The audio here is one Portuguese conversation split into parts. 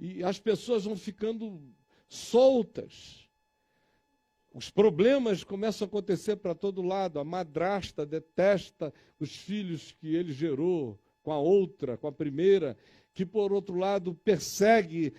e as pessoas vão ficando soltas. Os problemas começam a acontecer para todo lado. A madrasta detesta os filhos que ele gerou com a outra, com a primeira, que, por outro lado, persegue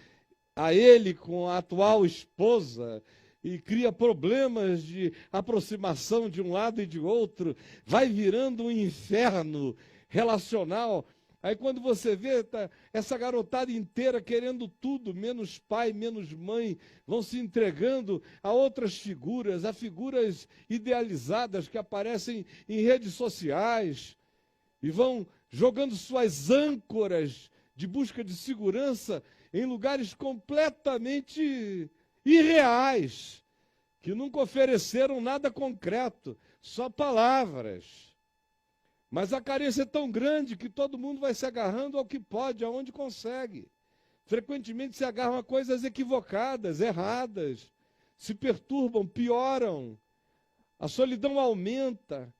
a ele com a atual esposa e cria problemas de aproximação de um lado e de outro. Vai virando um inferno relacional. Aí quando você vê essa garotada inteira querendo tudo, menos pai, menos mãe, vão se entregando a outras figuras, a figuras idealizadas que aparecem em redes sociais e vão jogando suas âncoras de busca de segurança em lugares completamente irreais, que nunca ofereceram nada concreto, só palavras. Mas a carência é tão grande que todo mundo vai se agarrando ao que pode, aonde consegue. Frequentemente se agarram a coisas equivocadas, erradas, se perturbam, pioram. A solidão aumenta.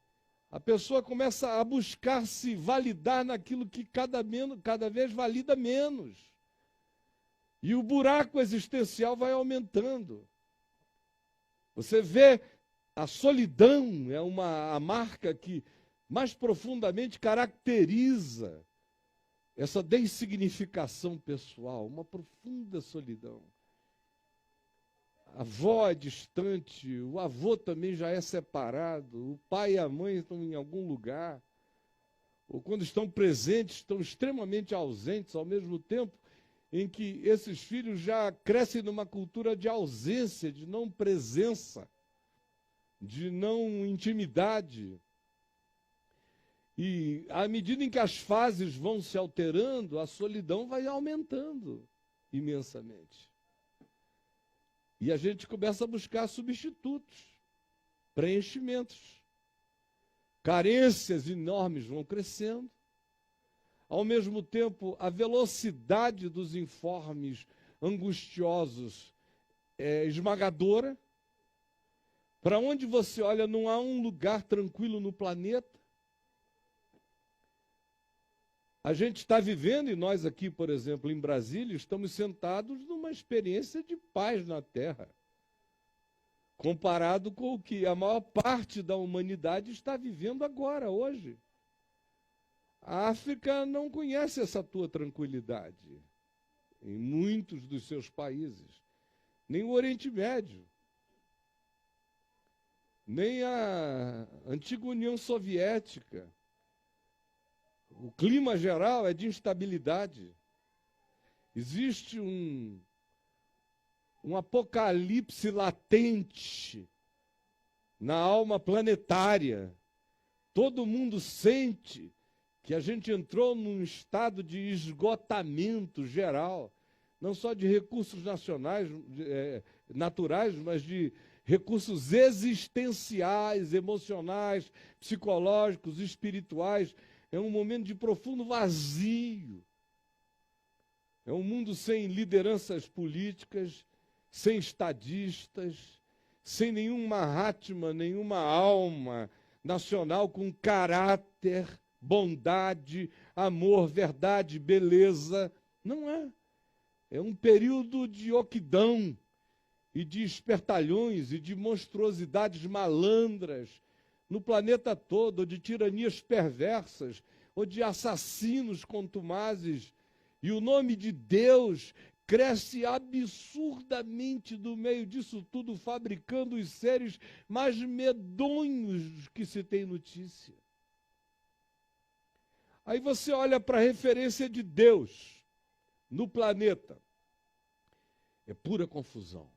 A pessoa começa a buscar se validar naquilo que cada vez valida menos. E o buraco existencial vai aumentando. Você vê, a solidão é a marca que mais profundamente caracteriza essa dessignificação pessoal, uma profunda solidão. A avó é distante, o avô também já é separado, o pai e a mãe estão em algum lugar, ou quando estão presentes, estão extremamente ausentes, ao mesmo tempo em que esses filhos já crescem numa cultura de ausência, de não presença, de não intimidade. E à medida em que as fases vão se alterando, a solidão vai aumentando imensamente. E a gente começa a buscar substitutos, preenchimentos. Carências enormes vão crescendo. Ao mesmo tempo, a velocidade dos informes angustiosos é esmagadora. Para onde você olha, não há um lugar tranquilo no planeta. A gente está vivendo, e nós aqui, por exemplo, em Brasília, estamos sentados numa experiência de paz na Terra, comparado com o que a maior parte da humanidade está vivendo agora, hoje. A África não conhece essa tua tranquilidade, em muitos dos seus países, nem o Oriente Médio, nem a antiga União Soviética. O clima geral é de instabilidade. Existe um apocalipse latente na alma planetária. Todo mundo sente que a gente entrou num estado de esgotamento geral, não só de recursos naturais, mas de recursos existenciais, emocionais, psicológicos, espirituais. É um momento de profundo vazio. É um mundo sem lideranças políticas, sem estadistas, sem nenhum Mahatma, nenhuma alma nacional com caráter, bondade, amor, verdade, beleza. Não é. É um período de oquidão e de espertalhões e de monstruosidades malandras no planeta todo, ou de tiranias perversas, ou de assassinos contumazes. E o nome de Deus cresce absurdamente no meio disso tudo, fabricando os seres mais medonhos que se tem notícia. Aí você olha para a referência de Deus no planeta. É pura confusão.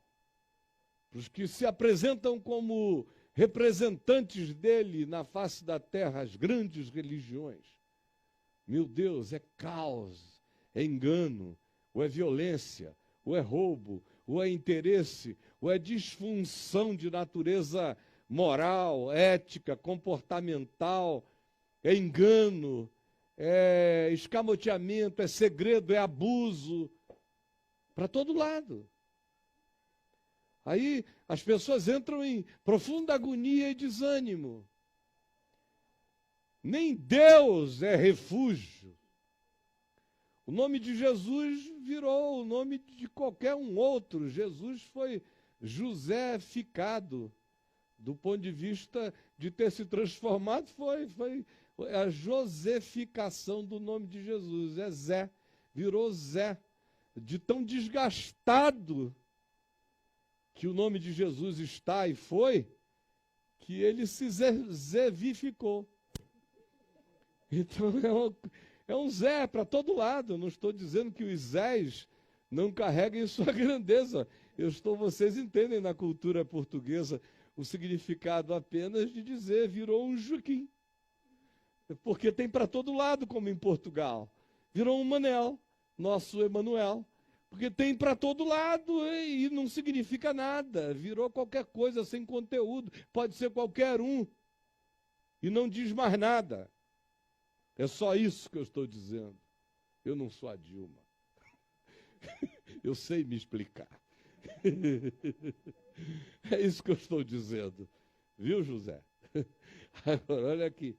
Os que se apresentam como representantes dele na face da terra, as grandes religiões. Meu Deus, é caos, é engano, ou é violência, ou é roubo, ou é interesse, ou é disfunção de natureza moral, ética, comportamental, é engano, é escamoteamento, é segredo, é abuso, para todo lado. Aí as pessoas entram em profunda agonia e desânimo. Nem Deus é refúgio. O nome de Jesus virou o nome de qualquer um outro. Jesus foi José-ficado. Do ponto de vista de ter se transformado, foi a josificação do nome de Jesus. É Zé, virou Zé. De tão desgastado que o nome de Jesus está e foi, que ele se zevificou. Então é um Zé para todo lado. Eu não estou dizendo que os Zés não carreguem sua grandeza. Vocês entendem na cultura portuguesa o significado apenas de dizer virou um Joaquim. Porque tem para todo lado, como em Portugal. Virou um Manel, nosso Emanuel. Porque tem para todo lado e não significa nada. Virou qualquer coisa sem conteúdo. Pode ser qualquer um. E não diz mais nada. É só isso que eu estou dizendo. Eu não sou a Dilma. Eu sei me explicar. É isso que eu estou dizendo. Viu, José? Agora, olha aqui.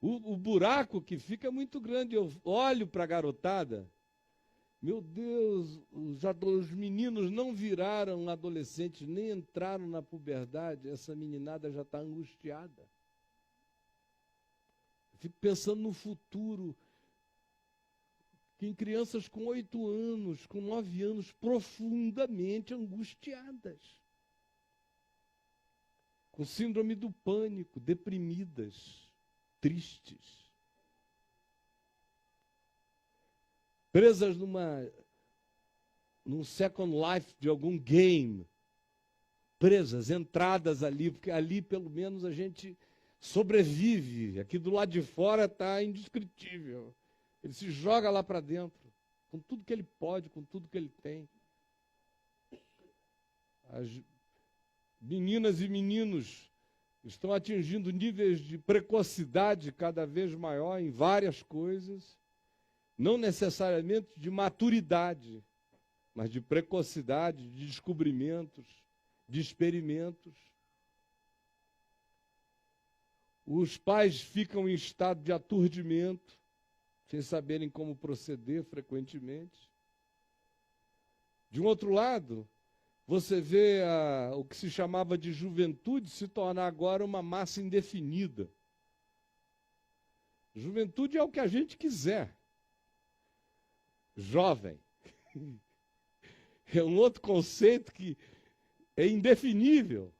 O buraco que fica é muito grande. Eu olho para a garotada. Meu Deus, os meninos não viraram adolescentes, nem entraram na puberdade. Essa meninada já está angustiada. Eu fico pensando no futuro. Em crianças com 8 anos, com 9 anos, profundamente angustiadas. Com síndrome do pânico, deprimidas, tristes. Presas num second life de algum game. Presas, entradas ali, porque ali pelo menos a gente sobrevive. Aqui do lado de fora está indescritível. Ele se joga lá para dentro, com tudo que ele pode, com tudo que ele tem. As meninas e meninos estão atingindo níveis de precocidade cada vez maior em várias coisas, não necessariamente de maturidade, mas de precocidade, de descobrimentos, de experimentos. Os pais ficam em estado de aturdimento, sem saberem como proceder frequentemente. De um outro lado, você vê o que se chamava de juventude se tornar agora uma massa indefinida. Juventude é o que a gente quiser. Jovem. É um outro conceito que é indefinível.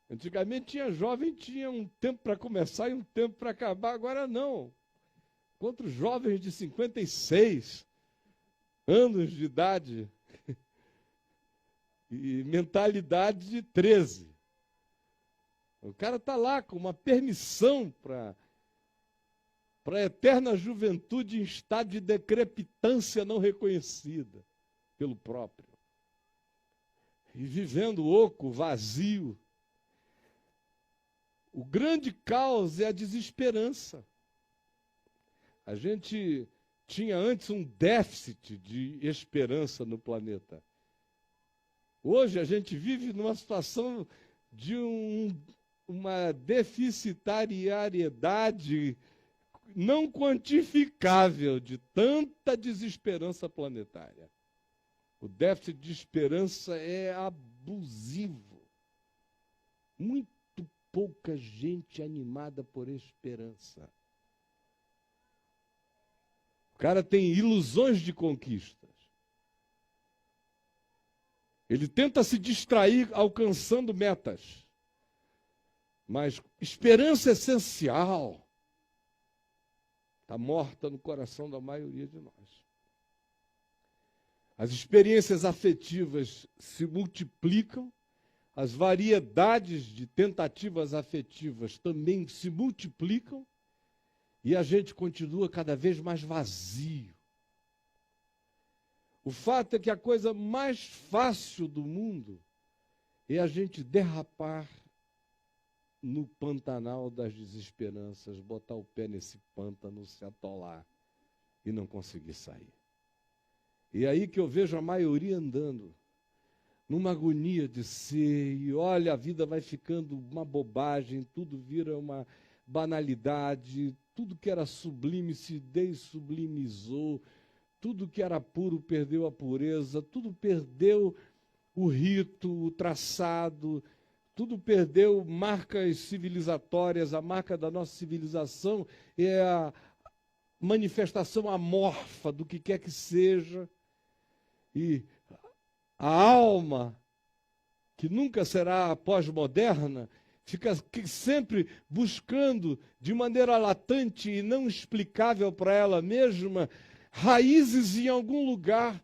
Antigamente tinha jovem, tinha um tempo para começar e um tempo para acabar, agora não. Contra os jovens de 56 anos de idade e mentalidade de 13. O cara está lá com uma permissão para a eterna juventude em estado de decrepitância não reconhecida pelo próprio. E vivendo oco, vazio. O grande caos é a desesperança. A gente tinha antes um déficit de esperança no planeta. Hoje a gente vive numa situação de uma deficitariedade não quantificável de tanta desesperança planetária. O déficit de esperança é abusivo. Muito pouca gente animada por esperança. O cara tem ilusões de conquistas. Ele tenta se distrair alcançando metas. Mas esperança essencial está morta no coração da maioria de nós. As experiências afetivas se multiplicam, as variedades de tentativas afetivas também se multiplicam, e a gente continua cada vez mais vazio. O fato é que a coisa mais fácil do mundo é a gente derrapar no Pantanal das desesperanças, botar o pé nesse pântano, se atolar e não conseguir sair. E aí que eu vejo a maioria andando numa agonia de ser, e olha, a vida vai ficando uma bobagem, tudo vira uma banalidade, Tudo que era sublime se dessublimizou. Tudo que era puro perdeu a pureza. Tudo perdeu o rito, o traçado. Tudo perdeu marcas civilizatórias. A marca da nossa civilização é a manifestação amorfa do que quer que seja. E a alma, que nunca será pós-moderna, fica sempre buscando, de maneira latente e não explicável para ela mesma, raízes em algum lugar,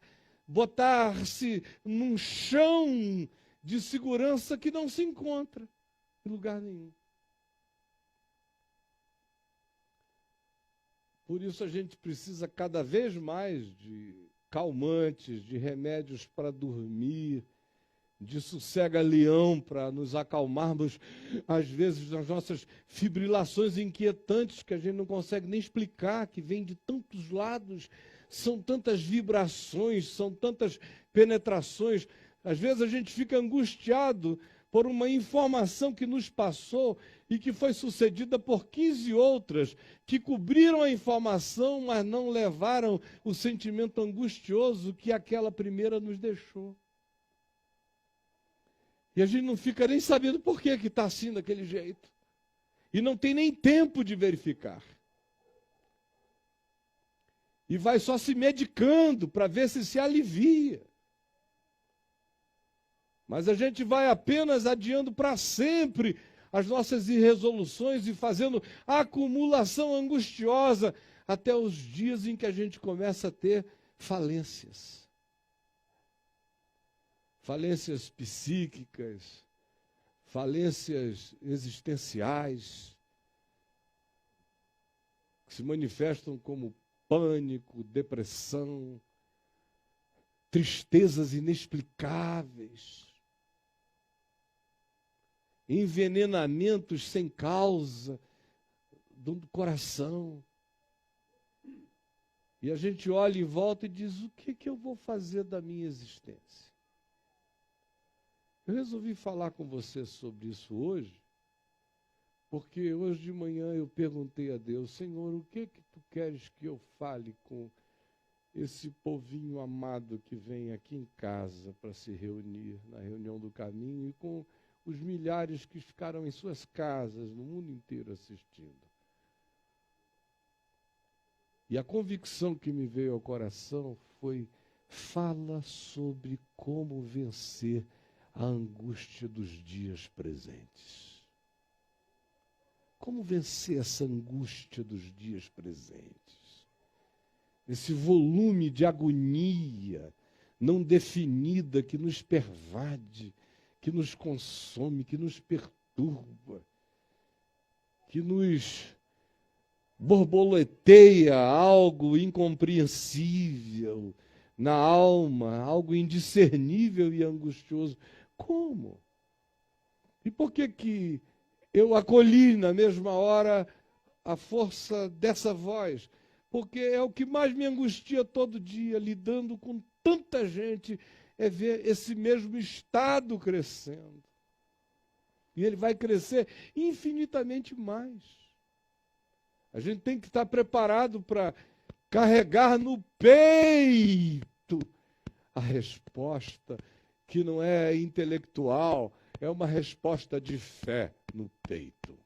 botar-se num chão de segurança que não se encontra em lugar nenhum. Por isso a gente precisa cada vez mais de calmantes, de remédios para dormir, de sossega-leão para nos acalmarmos, às vezes, nas nossas fibrilações inquietantes que a gente não consegue nem explicar, que vêm de tantos lados, são tantas vibrações, são tantas penetrações. Às vezes a gente fica angustiado por uma informação que nos passou e que foi sucedida por 15 outras que cobriram a informação, mas não levaram o sentimento angustioso que aquela primeira nos deixou. E a gente não fica nem sabendo por que está assim daquele jeito. E não tem nem tempo de verificar. E vai só se medicando para ver se alivia. Mas a gente vai apenas adiando para sempre as nossas irresoluções e fazendo acumulação angustiosa até os dias em que a gente começa a ter falências. Falências psíquicas, falências existenciais, que se manifestam como pânico, depressão, tristezas inexplicáveis, envenenamentos sem causa do coração. E a gente olha em volta e diz: o que eu vou fazer da minha existência? Eu resolvi falar com você sobre isso hoje, porque hoje de manhã eu perguntei a Deus: Senhor, o que tu queres que eu fale com esse povinho amado que vem aqui em casa para se reunir na reunião do caminho e com os milhares que ficaram em suas casas no mundo inteiro assistindo? E a convicção que me veio ao coração foi: fala sobre como vencer a angústia dos dias presentes. Como vencer essa angústia dos dias presentes? Esse volume de agonia não definida que nos pervade, que nos consome, que nos perturba, que nos borboleteia algo incompreensível na alma, algo indiscernível e angustioso. Como? E por que eu acolhi na mesma hora a força dessa voz? Porque é o que mais me angustia todo dia, lidando com tanta gente, é ver esse mesmo estado crescendo. E ele vai crescer infinitamente mais. A gente tem que estar preparado para carregar no peito a resposta, que não é intelectual, é uma resposta de fé no peito.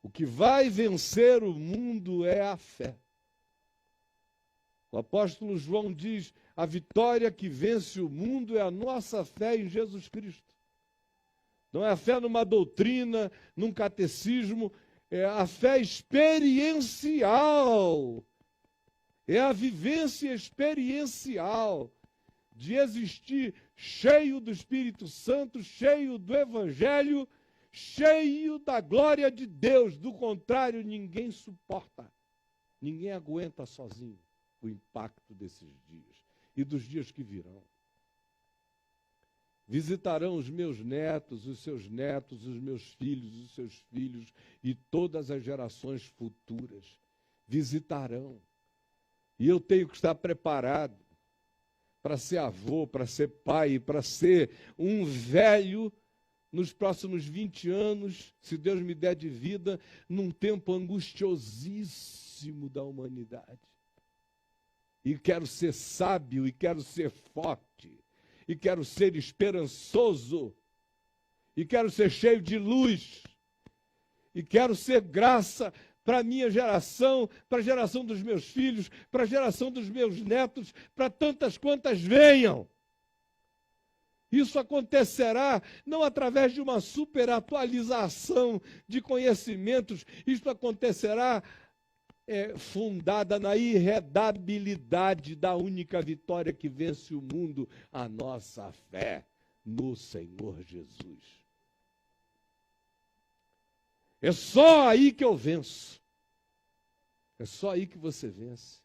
O que vai vencer o mundo é a fé. O apóstolo João diz: a vitória que vence o mundo é a nossa fé em Jesus Cristo. Não é a fé numa doutrina, num catecismo, é a fé experiencial. É a vivência experiencial de existir cheio do Espírito Santo, cheio do Evangelho, cheio da glória de Deus. Do contrário, ninguém suporta, ninguém aguenta sozinho o impacto desses dias e dos dias que virão. Visitarão os meus netos, os seus netos, os meus filhos, os seus filhos e todas as gerações futuras. Visitarão. E eu tenho que estar preparado para ser avô, para ser pai, para ser um velho nos próximos 20 anos, se Deus me der de vida, num tempo angustiosíssimo da humanidade. E quero ser sábio, e quero ser forte, e quero ser esperançoso, e quero ser cheio de luz, e quero ser graça para a minha geração, para a geração dos meus filhos, para a geração dos meus netos, para tantas quantas venham. Isso acontecerá não através de uma superatualização de conhecimentos, isso acontecerá fundada na irredabilidade da única vitória que vence o mundo, a nossa fé no Senhor Jesus. É só aí que eu venço. É só aí que você vence.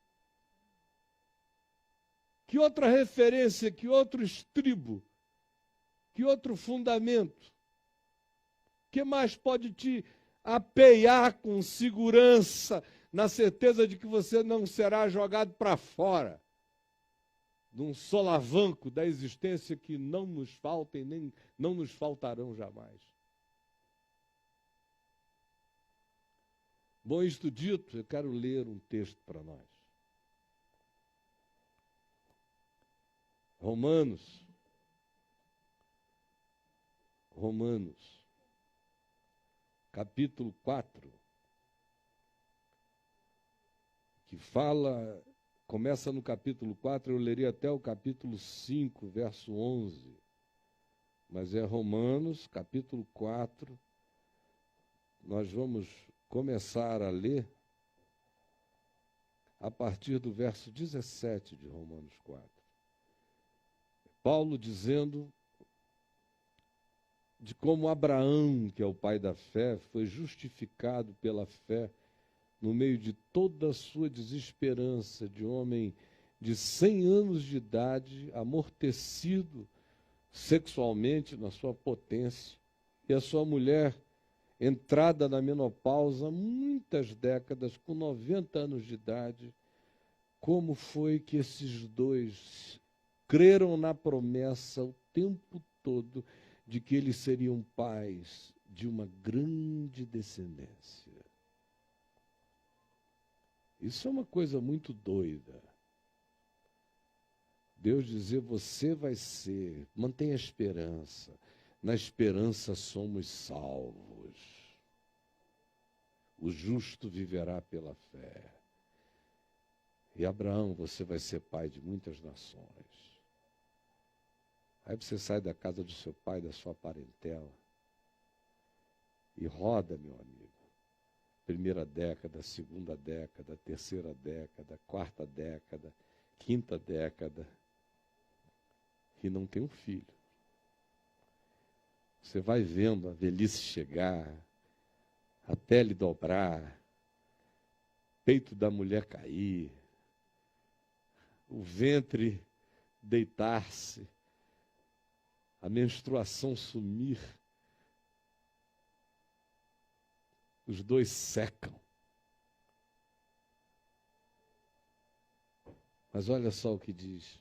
Que outra referência, que outro estribo, que outro fundamento? Que mais pode te apear com segurança, na certeza de que você não será jogado para fora de um solavanco da existência que não nos faltem, nem não nos faltarão jamais? Bom, isto dito, eu quero ler um texto para nós. Romanos, capítulo 4, que fala, começa no capítulo 4, eu lerei até o capítulo 5, verso 11, mas é Romanos, capítulo 4, nós vamos começar a ler a partir do verso 17 de Romanos 4. Paulo dizendo de como Abraão, que é o pai da fé, foi justificado pela fé no meio de toda a sua desesperança, de homem de 100 anos de idade, amortecido sexualmente na sua potência, e a sua mulher entrada na menopausa, muitas décadas, com 90 anos de idade. Como foi que esses dois creram na promessa o tempo todo de que eles seriam pais de uma grande descendência? Isso é uma coisa muito doida. Deus dizer, você vai ser, mantenha a esperança. Na esperança somos salvos. O justo viverá pela fé. E Abraão, você vai ser pai de muitas nações. Aí você sai da casa do seu pai, da sua parentela, e roda, meu amigo. Primeira década, segunda década, terceira década, quarta década, quinta década, e não tem um filho. Você vai vendo a velhice chegar, a pele dobrar, peito da mulher cair, o ventre deitar-se, a menstruação sumir, os dois secam. Mas olha só o que diz.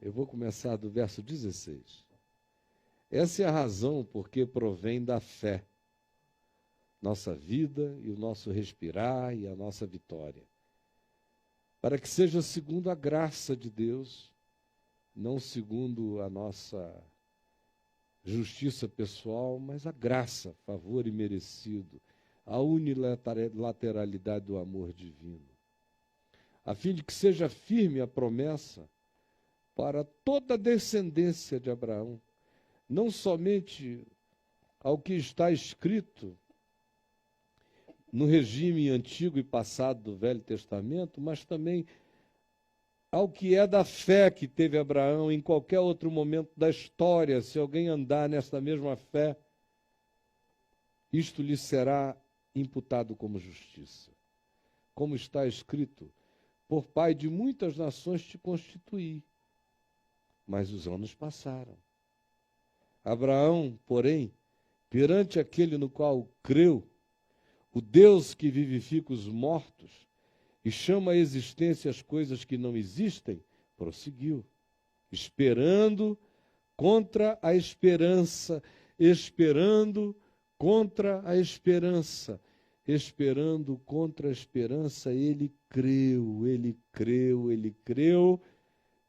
Eu vou começar do verso 16. Essa é a razão porque provém da fé, nossa vida e o nosso respirar e a nossa vitória. Para que seja segundo a graça de Deus, não segundo a nossa justiça pessoal, mas a graça, favor imerecido, a unilateralidade do amor divino. A fim de que seja firme a promessa para toda a descendência de Abraão, não somente ao que está escrito no regime antigo e passado do Velho Testamento, mas também ao que é da fé que teve Abraão em qualquer outro momento da história. Se alguém andar nesta mesma fé, isto lhe será imputado como justiça. Como está escrito, por pai de muitas nações te constituí. Mas os anos passaram. Abraão, porém, perante aquele no qual creu, o Deus que vivifica os mortos e chama à existência as coisas que não existem, prosseguiu, esperando contra a esperança, esperando contra a esperança, esperando contra a esperança, ele creu,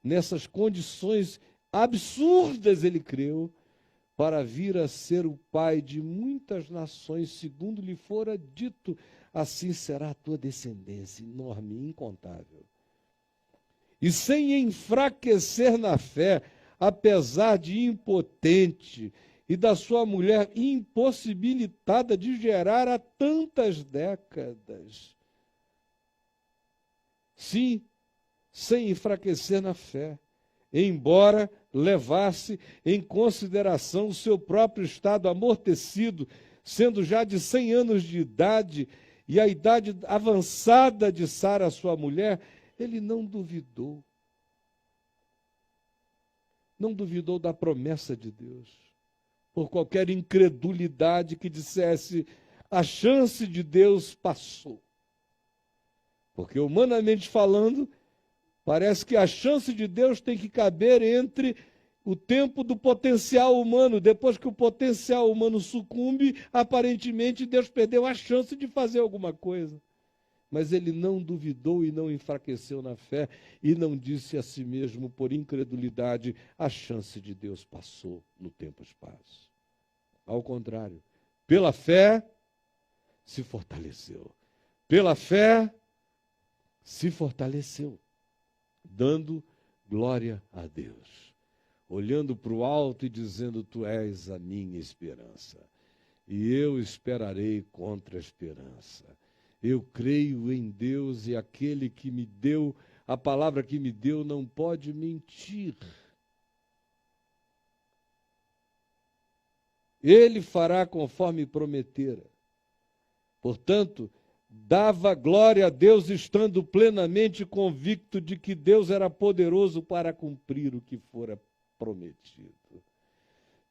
nessas condições absurdas ele creu, para vir a ser o pai de muitas nações, segundo lhe fora dito, assim será a tua descendência, enorme, incontável. E sem enfraquecer na fé, apesar de impotente, e da sua mulher impossibilitada de gerar há tantas décadas. Sim, sem enfraquecer na fé, embora levasse em consideração o seu próprio estado amortecido, sendo já de 100 anos de idade, e a idade avançada de Sara, sua mulher, ele não duvidou. Não duvidou da promessa de Deus. Por qualquer incredulidade que dissesse, a chance de Deus passou. Porque, humanamente falando, parece que a chance de Deus tem que caber entre o tempo do potencial humano. Depois que o potencial humano sucumbe, aparentemente Deus perdeu a chance de fazer alguma coisa. Mas ele não duvidou e não enfraqueceu na fé e não disse a si mesmo, por incredulidade, a chance de Deus passou no tempo e espaço. Ao contrário, pela fé se fortaleceu. Pela fé se fortaleceu, dando glória a Deus, olhando para o alto e dizendo, tu és a minha esperança, e eu esperarei contra a esperança. Eu creio em Deus e aquele que me deu, a palavra que me deu não pode mentir. Ele fará conforme prometera. Portanto, dava glória a Deus estando plenamente convicto de que Deus era poderoso para cumprir o que fora prometido.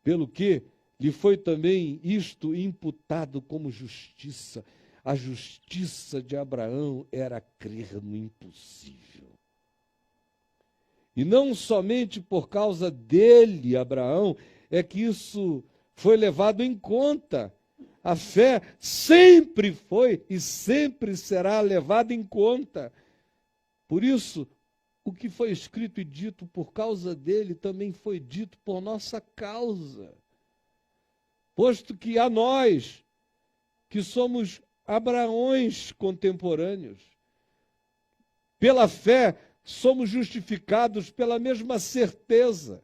Pelo que lhe foi também isto imputado como justiça. A justiça de Abraão era crer no impossível. E não somente por causa dele, Abraão, é que isso foi levado em conta. A fé sempre foi e sempre será levada em conta. Por isso, o que foi escrito e dito por causa dele também foi dito por nossa causa. Posto que a nós, que somos Abraões contemporâneos, pela fé somos justificados pela mesma certeza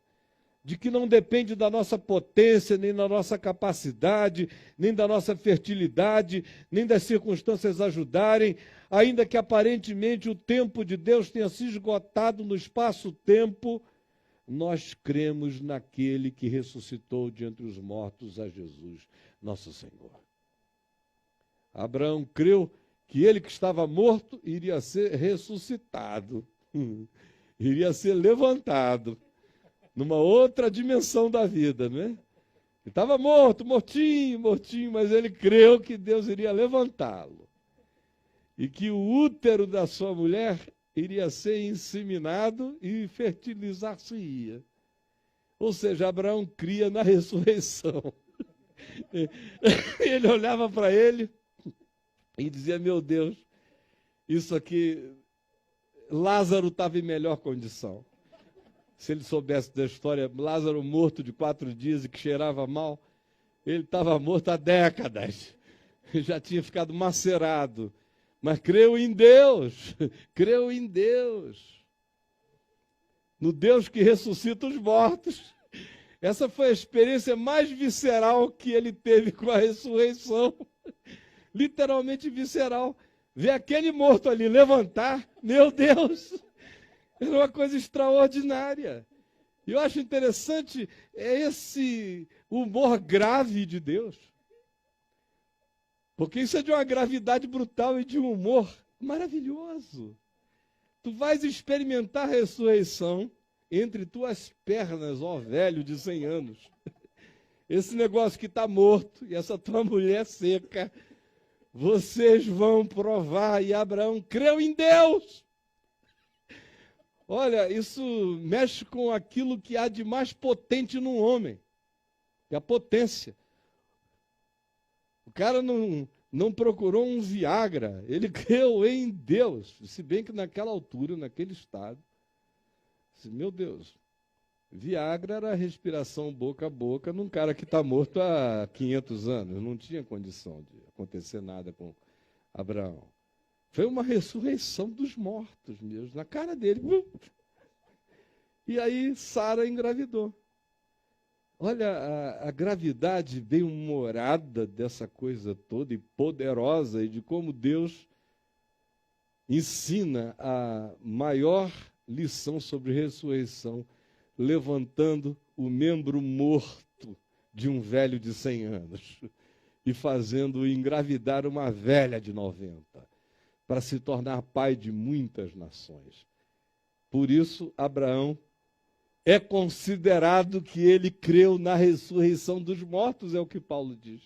de que não depende da nossa potência, nem da nossa capacidade, nem da nossa fertilidade, nem das circunstâncias ajudarem, ainda que aparentemente o tempo de Deus tenha se esgotado no espaço-tempo, nós cremos naquele que ressuscitou de entre os mortos a Jesus, nosso Senhor. Abraão creu que ele que estava morto iria ser ressuscitado, iria ser levantado numa outra dimensão da vida, não é? Ele estava morto, mortinho, mas ele creu que Deus iria levantá-lo e que o útero da sua mulher iria ser inseminado e fertilizar-se-ia. Ou seja, Abraão cria na ressurreição. Ele olhava para ele e dizia, meu Deus, isso aqui, Lázaro estava em melhor condição. Se ele soubesse da história, Lázaro morto de 4 dias e que cheirava mal, ele estava morto há décadas, já tinha ficado macerado, mas creu em Deus, no Deus que ressuscita os mortos. Essa foi a experiência mais visceral que ele teve com a ressurreição, literalmente visceral. Ver aquele morto ali levantar, meu Deus, era uma coisa extraordinária. E eu acho interessante esse humor grave de Deus. Porque isso é de uma gravidade brutal e de um humor maravilhoso. Tu vais experimentar a ressurreição entre tuas pernas, ó velho de 100 anos. Esse negócio que está morto e essa tua mulher seca, vocês vão provar. E Abraão creu em Deus. Olha, isso mexe com aquilo que há de mais potente no homem, que é a potência. O cara não procurou um Viagra, ele creu em Deus, se bem que naquela altura, naquele estado, meu Deus, Viagra era respiração boca a boca num cara que está morto há 500 anos, não tinha condição de acontecer nada com Abraão. Foi uma ressurreição dos mortos mesmo, na cara dele. E aí Sara engravidou. Olha a gravidade bem-humorada dessa coisa toda e poderosa, e de como Deus ensina a maior lição sobre ressurreição, levantando o membro morto de um velho de 100 anos e fazendo-o engravidar uma velha de 90, para se tornar pai de muitas nações. Por isso, Abraão é considerado que ele creu na ressurreição dos mortos, é o que Paulo diz.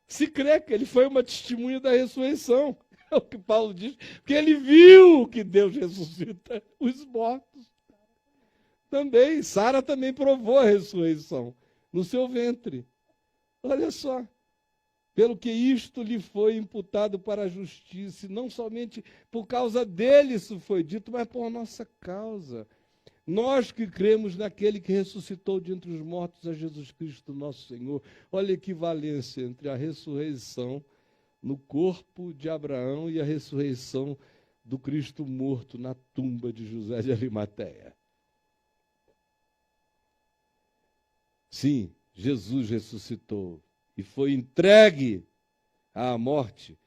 Se crê que ele foi uma testemunha da ressurreição, é o que Paulo diz, porque ele viu que Deus ressuscita os mortos. Também, Sara também provou a ressurreição no seu ventre. Olha só. Pelo que isto lhe foi imputado para a justiça, e não somente por causa dele isso foi dito, mas por nossa causa. Nós que cremos naquele que ressuscitou de entre os mortos a Jesus Cristo, nosso Senhor. Olha a equivalência entre a ressurreição no corpo de Abraão e a ressurreição do Cristo morto na tumba de José de Arimateia. Sim, Jesus ressuscitou e foi entregue à morte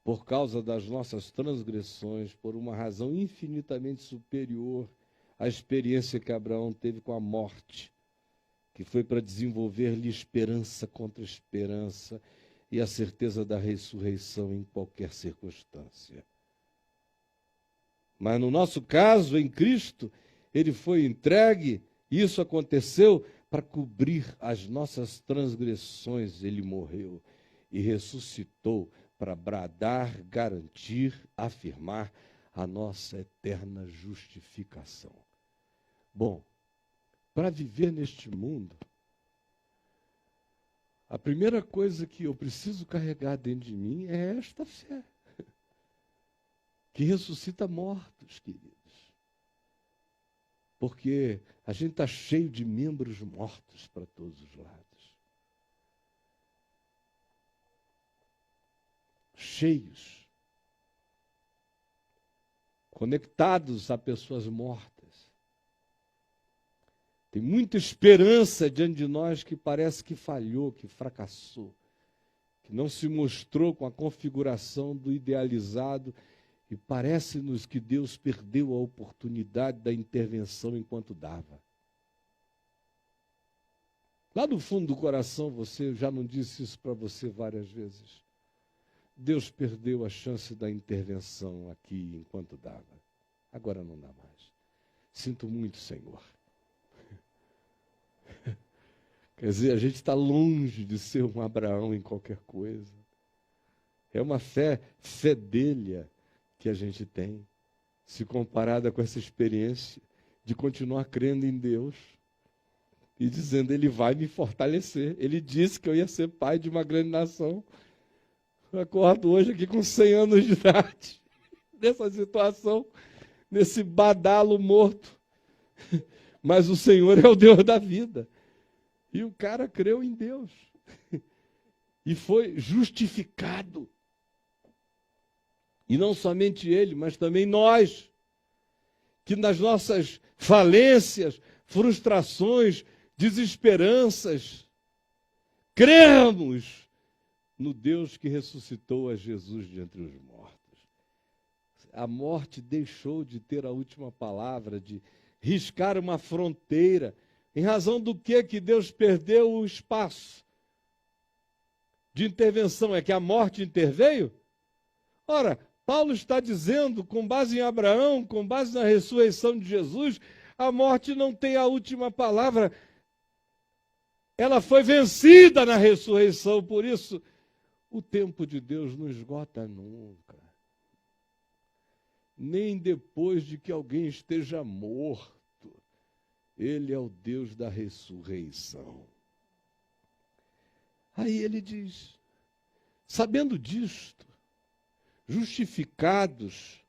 por causa das nossas transgressões, por uma razão infinitamente superior à experiência que Abraão teve com a morte, que foi para desenvolver-lhe esperança contra esperança e a certeza da ressurreição em qualquer circunstância. Mas no nosso caso, em Cristo, ele foi entregue, e isso aconteceu para cobrir as nossas transgressões. Ele morreu e ressuscitou para bradar, garantir, afirmar a nossa eterna justificação. Bom, para viver neste mundo, a primeira coisa que eu preciso carregar dentro de mim é esta fé, que ressuscita mortos, queridos. Porque a gente está cheio de membros mortos para todos os lados. Cheios. Conectados a pessoas mortas. Tem muita esperança diante de nós que parece que falhou, que fracassou, que não se mostrou com a configuração do idealizado. E parece-nos que Deus perdeu a oportunidade da intervenção enquanto dava. Lá no fundo do coração, você já não disse isso para você várias vezes. Deus perdeu a chance da intervenção aqui enquanto dava. Agora não dá mais. Sinto muito, Senhor. Quer dizer, a gente está longe de ser um Abraão em qualquer coisa. É uma fé fedelha que a gente tem, se comparada com essa experiência de continuar crendo em Deus e dizendo, Ele vai me fortalecer. Ele disse que eu ia ser pai de uma grande nação. Eu acordo hoje aqui com 100 anos de idade, nessa situação, nesse badalo morto. Mas o Senhor é o Deus da vida. E o cara creu em Deus. E foi justificado. E não somente ele, mas também nós, que nas nossas falências, frustrações, desesperanças, cremos no Deus que ressuscitou a Jesus de entre os mortos. A morte deixou de ter a última palavra, de riscar uma fronteira, em razão do que Deus perdeu o espaço de intervenção. É que a morte interveio? Ora, Paulo está dizendo, com base em Abraão, com base na ressurreição de Jesus, a morte não tem a última palavra. Ela foi vencida na ressurreição, por isso o tempo de Deus não esgota nunca. nem depois de que alguém esteja morto. Ele é o Deus da ressurreição. Aí ele diz, sabendo disto, justificados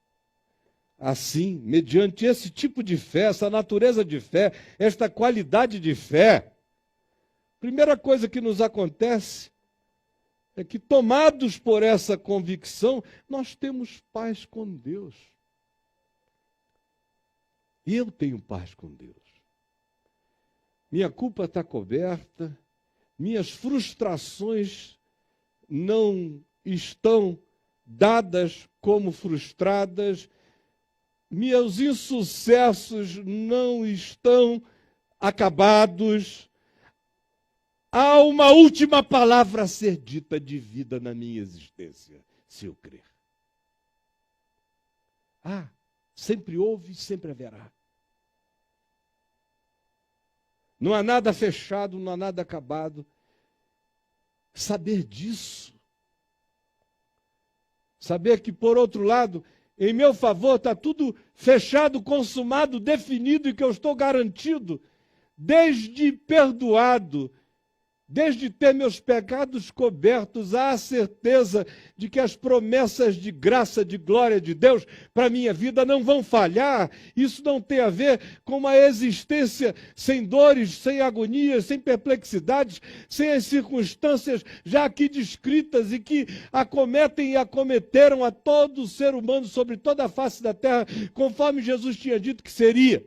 assim, mediante esse tipo de fé, essa natureza de fé, esta qualidade de fé, primeira coisa que nos acontece é que, tomados por essa convicção, nós temos paz com Deus. E eu tenho paz com Deus. Minha culpa está coberta, minhas frustrações não estão dadas como frustradas, meus insucessos não estão acabados. Há uma última palavra a ser dita de vida na minha existência, se eu crer. Sempre houve e sempre haverá. Não há nada fechado, não há nada acabado. Saber disso. Saber que, por outro lado, em meu favor está tudo fechado, consumado, definido e que eu estou garantido, desde perdoado, desde ter meus pecados cobertos, há a certeza de que as promessas de graça, de glória de Deus para a minha vida não vão falhar. Isso não tem a ver com uma existência sem dores, sem agonias, sem perplexidades, sem as circunstâncias já aqui descritas e que acometem e acometeram a todo ser humano sobre toda a face da terra, conforme Jesus tinha dito que seria.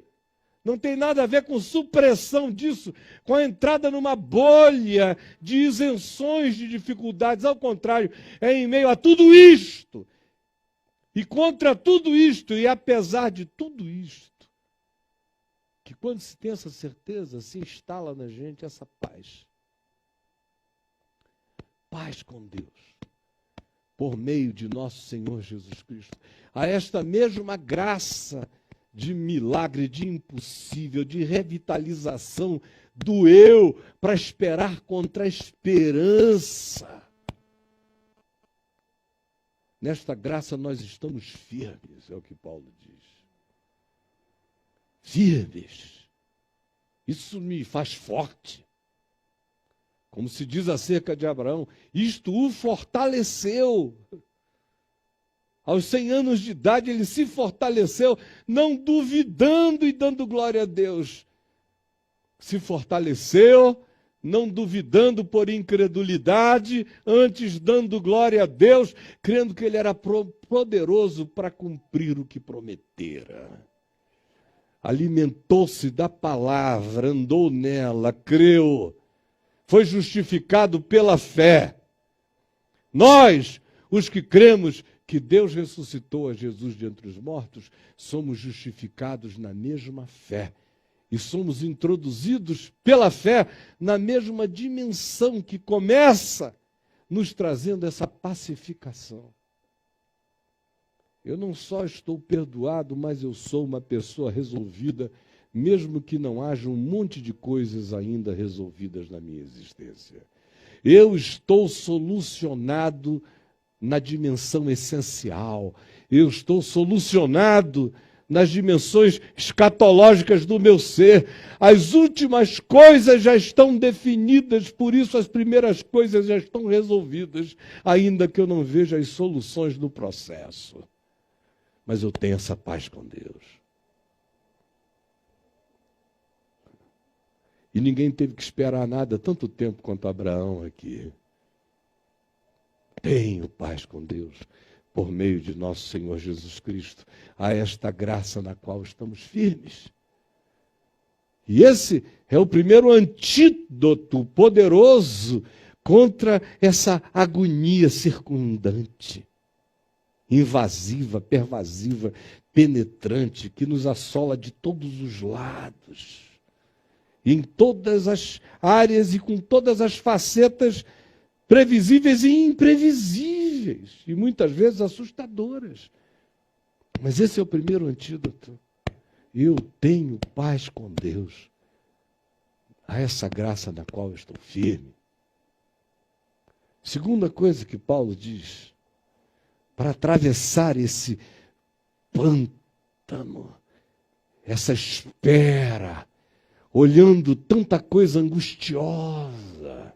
Não tem nada a ver com supressão disso, com a entrada numa bolha de isenções de dificuldades. Ao contrário, é em meio a tudo isto, e contra tudo isto, e apesar de tudo isto, que quando se tem essa certeza, se instala na gente essa paz. Paz com Deus, por meio de nosso Senhor Jesus Cristo. A esta mesma graça de milagre, de impossível, de revitalização do eu para esperar contra a esperança. Nesta graça nós estamos firmes, é o que Paulo diz. Firmes. Isso me faz forte. Como se diz acerca de Abraão, isto o fortaleceu. Aos 100 anos de idade, ele se fortaleceu, não duvidando e dando glória a Deus. Se fortaleceu, não duvidando por incredulidade, antes dando glória a Deus, crendo que ele era poderoso para cumprir o que prometera. Alimentou-se da palavra, andou nela, creu, foi justificado pela fé. Nós, os que cremos que Deus ressuscitou a Jesus de entre os mortos, somos justificados na mesma fé. E somos introduzidos pela fé na mesma dimensão que começa nos trazendo essa pacificação. Eu não só estou perdoado, mas eu sou uma pessoa resolvida, mesmo que não haja um monte de coisas ainda resolvidas na minha existência. Eu estou solucionado na dimensão essencial. Eu estou solucionado nas dimensões escatológicas do meu ser. As últimas coisas já estão definidas, por isso as primeiras coisas já estão resolvidas, ainda que eu não veja as soluções do processo. Mas eu tenho essa paz com Deus. E ninguém teve que esperar nada tanto tempo quanto Abraão aqui. Tenho paz com Deus, por meio de nosso Senhor Jesus Cristo, a esta graça na qual estamos firmes. E esse é o primeiro antídoto poderoso contra essa agonia circundante, invasiva, pervasiva, penetrante, que nos assola de todos os lados, em todas as áreas e com todas as facetas previsíveis e imprevisíveis, e muitas vezes assustadoras. Mas esse é o primeiro antídoto. Eu tenho paz com Deus, a essa graça na qual eu estou firme. Segunda coisa que Paulo diz, para atravessar esse pântano, essa espera, olhando tanta coisa angustiosa,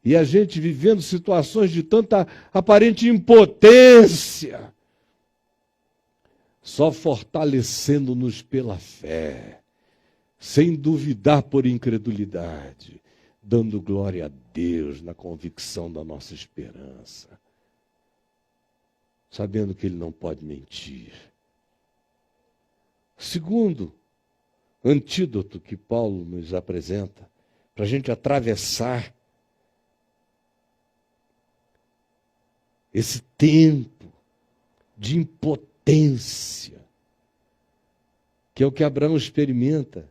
e a gente vivendo situações de tanta aparente impotência, só fortalecendo-nos pela fé, sem duvidar por incredulidade, dando glória a Deus na convicção da nossa esperança, sabendo que Ele não pode mentir. Segundo antídoto que Paulo nos apresenta, para a gente atravessar esse tempo de impotência, que é o que Abraão experimenta,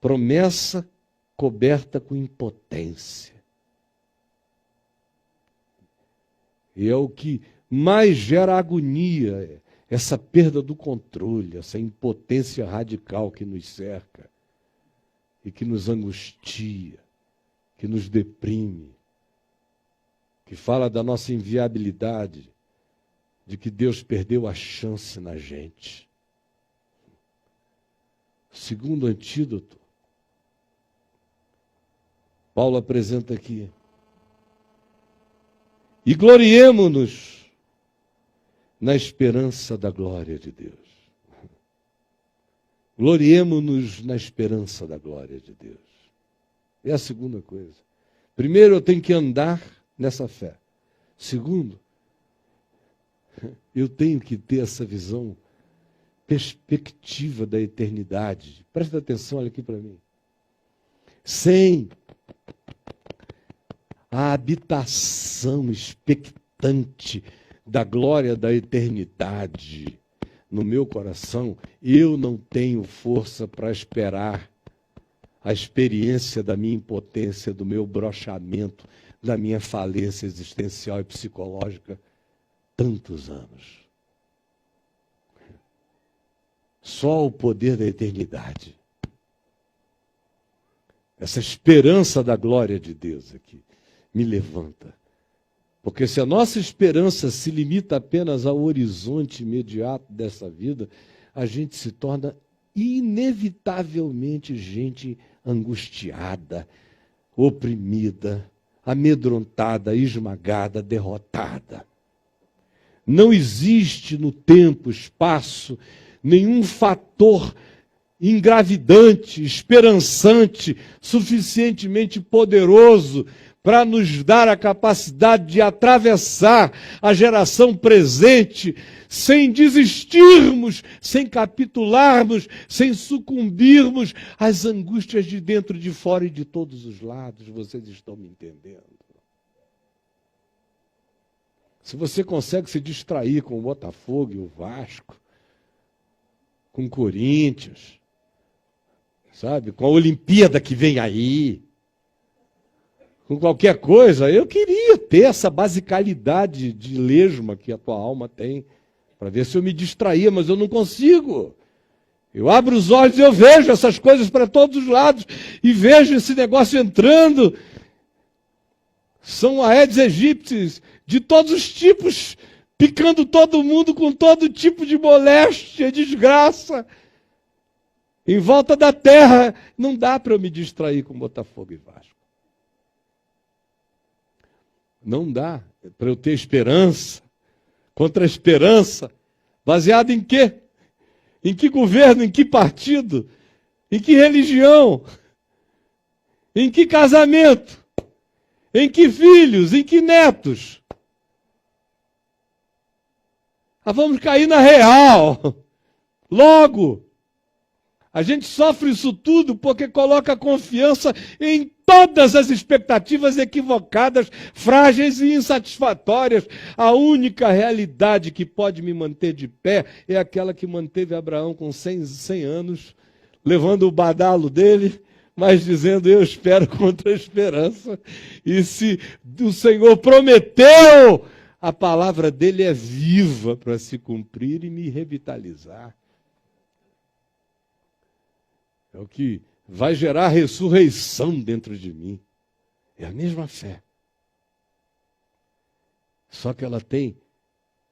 promessa coberta com impotência. E é o que mais gera agonia, essa perda do controle, essa impotência radical que nos cerca e que nos angustia, que nos deprime, que fala da nossa inviabilidade, de que Deus perdeu a chance na gente. Segundo antídoto, Paulo apresenta aqui: e gloriemo-nos na esperança da glória de Deus. Gloriemo-nos na esperança da glória de Deus. É a segunda coisa. Primeiro, eu tenho que andar nessa fé. Segundo, eu tenho que ter essa visão perspectiva da eternidade. Presta atenção, olha aqui para mim. Sem a habitação expectante da glória da eternidade no meu coração, eu não tenho força para esperar a experiência da minha impotência, do meu brochamento, da minha falência existencial e psicológica tantos anos. Só o poder da eternidade, essa esperança da glória de Deus aqui, me levanta. Porque se a nossa esperança se limita apenas ao horizonte imediato dessa vida, a gente se torna inevitavelmente gente angustiada, oprimida, amedrontada, esmagada, derrotada. Não existe no tempo, espaço, nenhum fator engravidante, esperançante, suficientemente poderoso para nos dar a capacidade de atravessar a geração presente sem desistirmos, sem capitularmos, sem sucumbirmos às angústias de dentro, de fora e de todos os lados. Vocês estão me entendendo? Se você consegue se distrair com o Botafogo e o Vasco, com o Corinthians, sabe, com a Olimpíada que vem aí, com qualquer coisa, eu queria ter essa basicalidade de lesma que a tua alma tem, para ver se eu me distraía, mas eu não consigo. Eu abro os olhos e eu vejo essas coisas para todos os lados, e vejo esse negócio entrando. São Aedes aegypti de todos os tipos, picando todo mundo com todo tipo de moléstia, desgraça. Em volta da terra, não dá para eu me distrair com Botafogo e Vasco. Não dá para eu ter esperança, contra a esperança, baseada em quê? Em que governo, em que partido, em que religião, em que casamento, em que filhos, em que netos? Vamos cair na real, logo. A gente sofre isso tudo porque coloca confiança em todas as expectativas equivocadas, frágeis e insatisfatórias. A única realidade que pode me manter de pé é aquela que manteve Abraão com 100 anos, levando o badalo dele, mas dizendo: eu espero contra a esperança. E se o Senhor prometeu, a palavra dele é viva para se cumprir e me revitalizar. É o que vai gerar ressurreição dentro de mim. É a mesma fé. Só que ela tem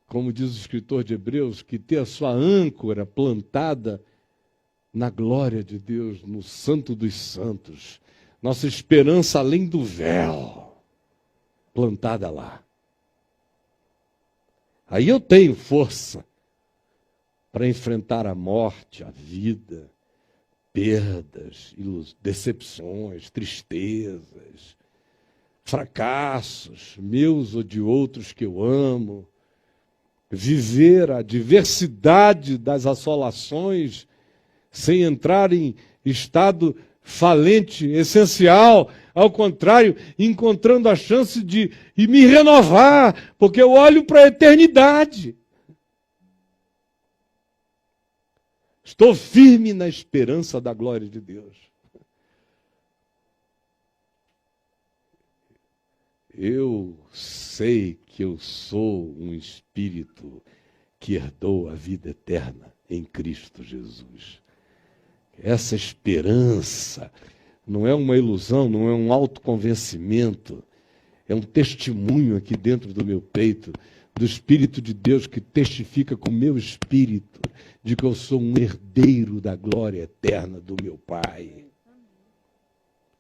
como diz o escritor de Hebreus, que ter a sua âncora plantada na glória de Deus, no Santo dos Santos, nossa esperança além do véu, plantada lá. Aí eu tenho força para enfrentar a morte, a vida, perdas, decepções, tristezas, fracassos, meus ou de outros que eu amo, viver a diversidade das assolações sem entrar em estado falente, essencial, ao contrário, encontrando a chance de me renovar, porque eu olho para a eternidade. Estou firme na esperança da glória de Deus. Eu sei que eu sou um espírito que herdou a vida eterna em Cristo Jesus. Essa esperança não é uma ilusão, não é um autoconvencimento, é um testemunho aqui dentro do meu peito, do Espírito de Deus que testifica com o meu espírito de que eu sou um herdeiro da glória eterna do meu Pai.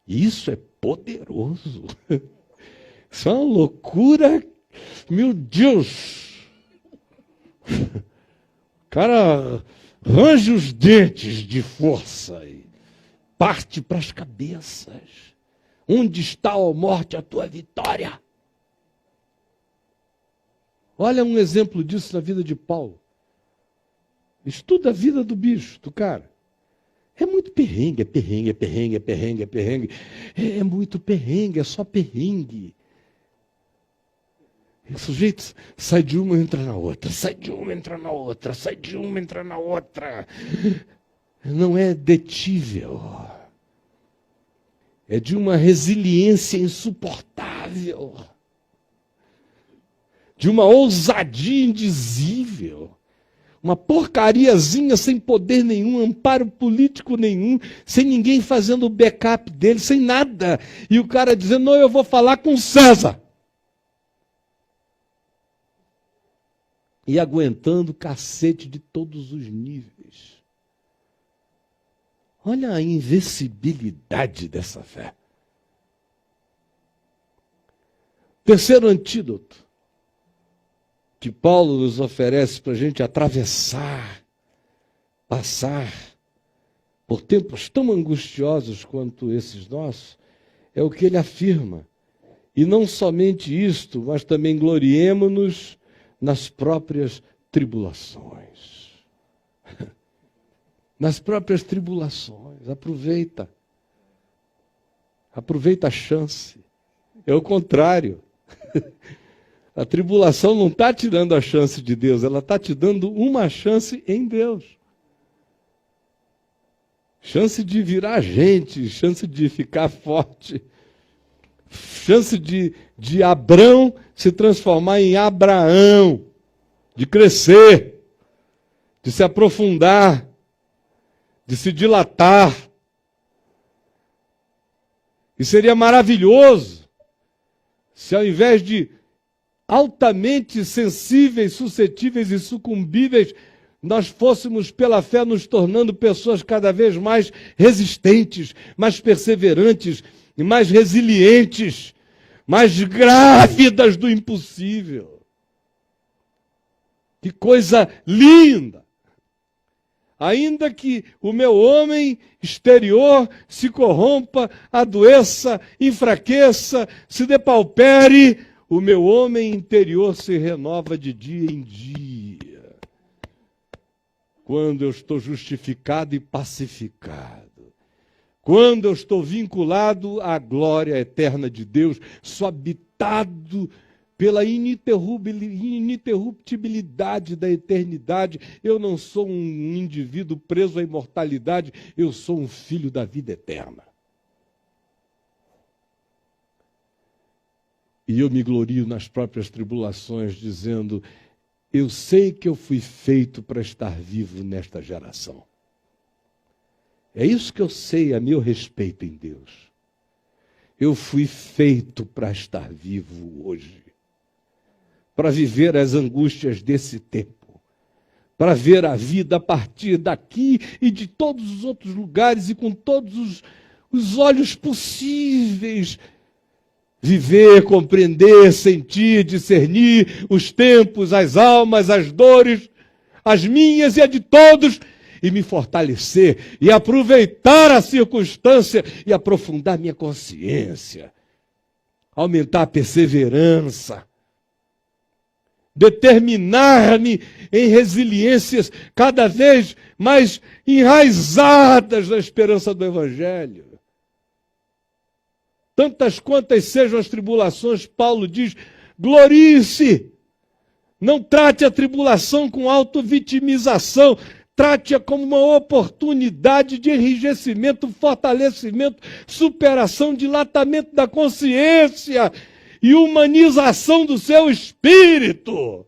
E isso é poderoso. Isso é uma loucura. Meu Deus! O cara range os dentes de força e parte para as cabeças. Onde está, ó morte, a tua vitória? Olha um exemplo disso na vida de Paulo. Estuda a vida do bicho, do cara. É muito perrengue, é perrengue, é perrengue, é perrengue, é perrengue. É muito perrengue, é só perrengue. O sujeito sai de uma e entra na outra, sai de uma e entra na outra, sai de uma e entra na outra. Não é detível. É de uma resiliência insuportável. De uma ousadia indizível. Uma porcariazinha sem poder nenhum, amparo político nenhum, sem ninguém fazendo o backup dele, sem nada. E o cara dizendo, não, eu vou falar com César. E aguentando cacete de todos os níveis. Olha a invencibilidade dessa fé. Terceiro antídoto que Paulo nos oferece para a gente atravessar, passar por tempos tão angustiosos quanto esses nossos, é o que ele afirma. E não somente isto, mas também gloriemo-nos nas próprias tribulações. Nas próprias tribulações. Aproveita. Aproveita a chance. É o contrário. A tribulação não está te dando a chance de Deus, ela está te dando uma chance em Deus. Chance de virar gente, chance de ficar forte, chance de Abrão se transformar em Abraão, de crescer, de se aprofundar, de se dilatar. E seria maravilhoso se ao invés de altamente sensíveis, suscetíveis e sucumbíveis, nós fôssemos pela fé nos tornando pessoas cada vez mais resistentes, mais perseverantes e mais resilientes, mais grávidas do impossível. Que coisa linda! Ainda que o meu homem exterior se corrompa, adoeça, enfraqueça, se depaupere, o meu homem interior se renova de dia em dia. Quando eu estou justificado e pacificado. Quando eu estou vinculado à glória eterna de Deus, sou habitado pela ininterruptibilidade da eternidade. Eu não sou um indivíduo preso à imortalidade, eu sou um filho da vida eterna. E eu me glorio nas próprias tribulações, dizendo, eu sei que eu fui feito para estar vivo nesta geração. É isso que eu sei a meu respeito em Deus. Eu fui feito para estar vivo hoje. para viver as angústias desse tempo, para ver a vida a partir daqui e de todos os outros lugares e com todos os olhos possíveis. Viver, compreender, sentir, discernir os tempos, as almas, as dores, as minhas e a de todos, e me fortalecer, e aproveitar a circunstância e aprofundar minha consciência, aumentar a perseverança, determinar-me em resiliências cada vez mais enraizadas na esperança do Evangelho. Tantas quantas sejam as tribulações, Paulo diz, glorie-se. Não trate a tribulação com autovitimização, trate-a como uma oportunidade de enrijecimento, fortalecimento, superação, dilatamento da consciência e humanização do seu espírito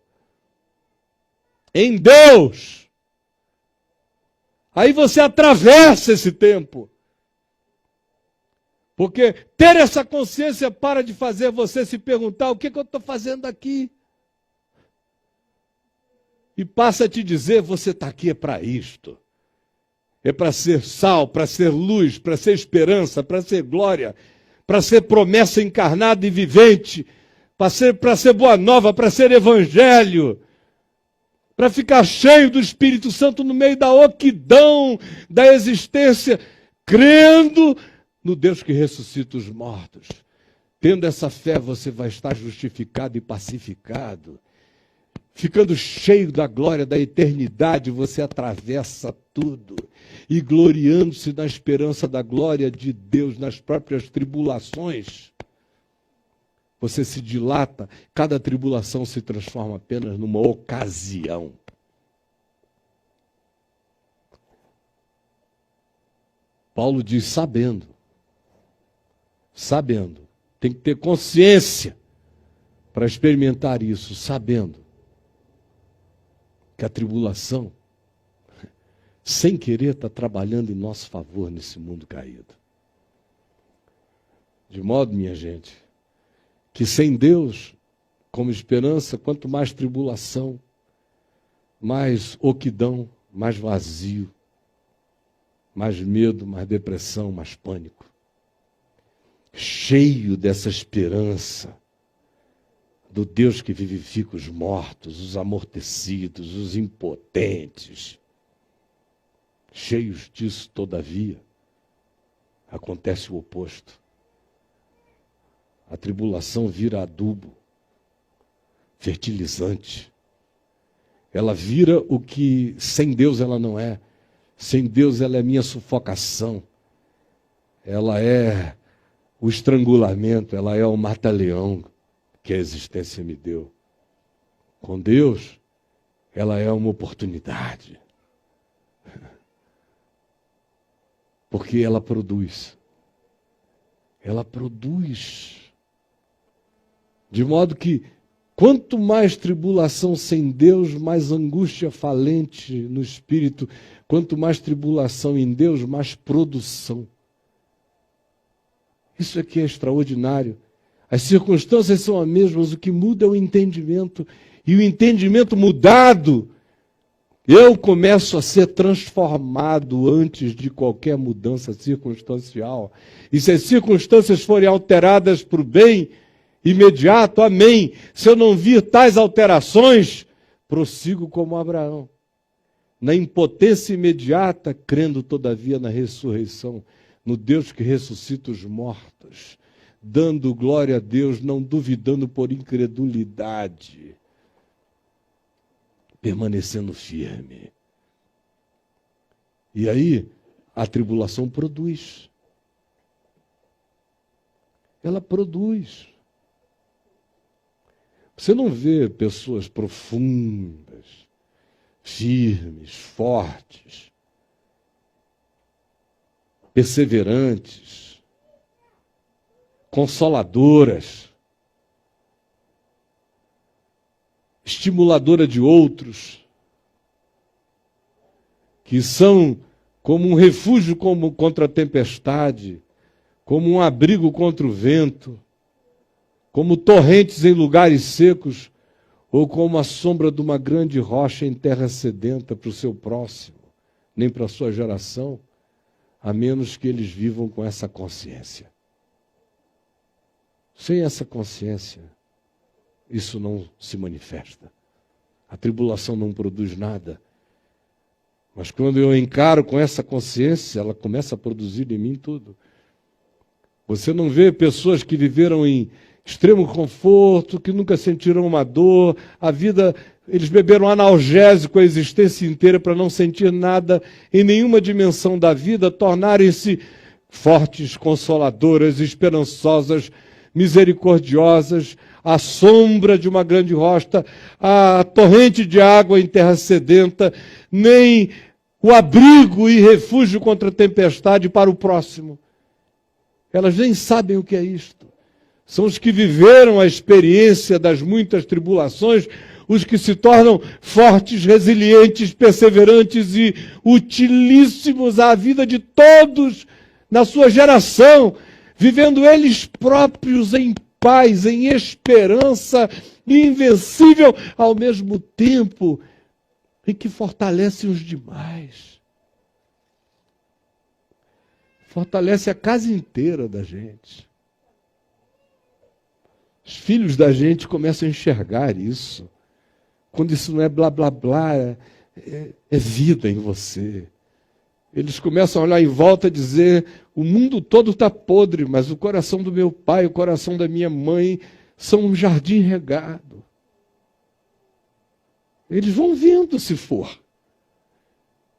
em Deus. Aí você atravessa esse tempo. Porque ter essa consciência para de fazer você se perguntar o que eu estou fazendo aqui. E passa a te dizer, você está aqui é para isto. É para ser sal, para ser luz, para ser esperança, para ser glória, para ser promessa encarnada e vivente, para ser boa nova, para ser evangelho, para ficar cheio do Espírito Santo no meio da oquidão da existência, crendo no Deus que ressuscita os mortos. Tendo essa fé, você vai estar justificado e pacificado. Ficando cheio da glória da eternidade, você atravessa tudo. E gloriando-se na esperança da glória de Deus nas próprias tribulações, você se dilata, cada tribulação se transforma apenas numa ocasião. Paulo diz, sabendo, tem que ter consciência para experimentar isso, sabendo que a tribulação, sem querer, está trabalhando em nosso favor nesse mundo caído. De modo, minha gente, que sem Deus como esperança, quanto mais tribulação, mais oquidão, mais vazio, mais medo, mais depressão, mais pânico. Cheio dessa esperança do Deus que vivifica os mortos, os amortecidos, os impotentes. Cheios disso, todavia, acontece o oposto. A tribulação vira adubo, fertilizante. Ela vira o que sem Deus ela não é. Sem Deus ela é minha sufocação. Ela é o estrangulamento, ela é o mata-leão que a existência me deu. Com Deus, ela é uma oportunidade. Porque ela produz. Ela produz. De modo que, quanto mais tribulação sem Deus, mais angústia falente no espírito. Quanto mais tribulação em Deus, mais produção. Isso aqui é extraordinário. As circunstâncias são as mesmas, o que muda é o entendimento. E o entendimento mudado, eu começo a ser transformado antes de qualquer mudança circunstancial. E se as circunstâncias forem alteradas para o bem imediato, amém. Se eu não vir tais alterações, prossigo como Abraão. Na impotência imediata, crendo todavia na ressurreição, no Deus que ressuscita os mortos, dando glória a Deus, não duvidando por incredulidade, permanecendo firme. E aí, a tribulação produz. Ela produz. Você não vê pessoas profundas, firmes, fortes, perseverantes, consoladoras, estimuladora de outros, que são como um refúgio contra a tempestade, como um abrigo contra o vento, como torrentes em lugares secos, ou como a sombra de uma grande rocha em terra sedenta para o seu próximo, nem para a sua geração, a menos que eles vivam com essa consciência. Sem essa consciência, isso não se manifesta. A tribulação não produz nada. Mas quando eu encaro com essa consciência, ela começa a produzir em mim tudo. Você não vê pessoas que viveram em extremo conforto, que nunca sentiram uma dor, a vida, eles beberam analgésico a existência inteira para não sentir nada em nenhuma dimensão da vida, tornarem-se fortes, consoladoras, esperançosas, misericordiosas, à sombra de uma grande rocha, a torrente de água em terra sedenta, nem o abrigo e refúgio contra a tempestade para o próximo. Elas nem sabem o que é isto. São os que viveram a experiência das muitas tribulações, os que se tornam fortes, resilientes, perseverantes e utilíssimos à vida de todos na sua geração, vivendo eles próprios em paz, em esperança invencível, ao mesmo tempo em que fortalecem os demais. Fortalece a casa inteira da gente. Os filhos da gente começam a enxergar isso. Quando isso não é blá, blá, blá, é vida em você. Eles começam a olhar em volta e dizer, o mundo todo está podre, mas o coração do meu pai, o coração da minha mãe, são um jardim regado. Eles vão vendo se for.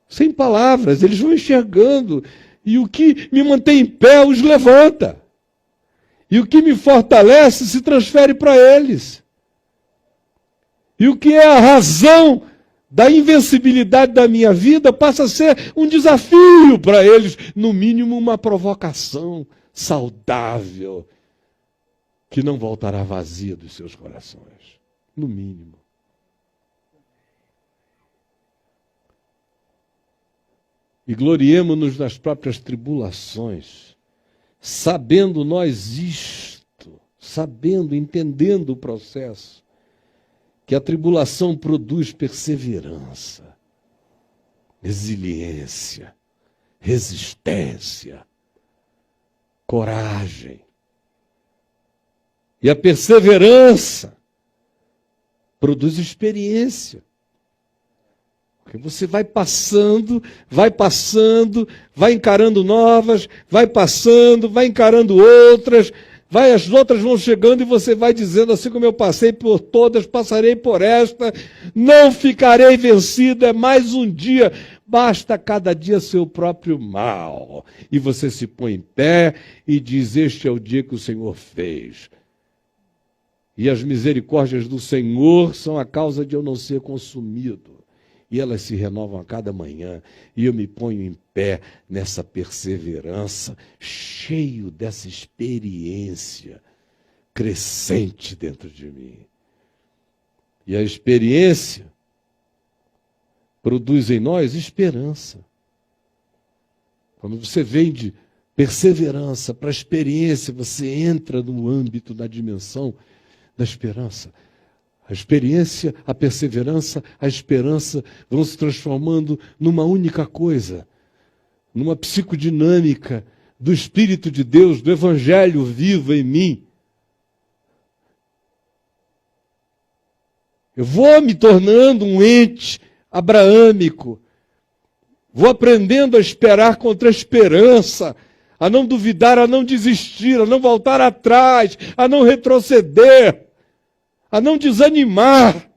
Sem palavras, eles vão enxergando. E o que me mantém em pé os levanta. E o que me fortalece se transfere para eles. E o que é a razão da invencibilidade da minha vida passa a ser um desafio para eles, no mínimo uma provocação saudável, que não voltará vazia dos seus corações, no mínimo. E gloriemo-nos nas próprias tribulações, sabendo nós isto, sabendo, entendendo o processo, que a tribulação produz perseverança, resiliência, resistência, coragem. E a perseverança produz experiência. Porque você vai passando, vai encarando novas, vai passando, vai encarando outras, as outras vão chegando e você vai dizendo, assim como eu passei por todas, passarei por esta, não ficarei vencido, é mais um dia, basta cada dia seu próprio mal. E você se põe em pé e diz, este é o dia que o Senhor fez. E as misericórdias do Senhor são a causa de eu não ser consumido. E elas se renovam a cada manhã, e eu me ponho em pé nessa perseverança, cheio dessa experiência crescente dentro de mim. E a experiência produz em nós esperança. Quando você vem de perseverança para a experiência, você entra no âmbito da dimensão da esperança. A experiência, a perseverança, a esperança vão se transformando numa única coisa, numa psicodinâmica do Espírito de Deus, do Evangelho vivo em mim. Eu vou me tornando um ente abraâmico, vou aprendendo a esperar contra a esperança, a não duvidar, a não desistir, a não voltar atrás, a não retroceder, a não desanimar,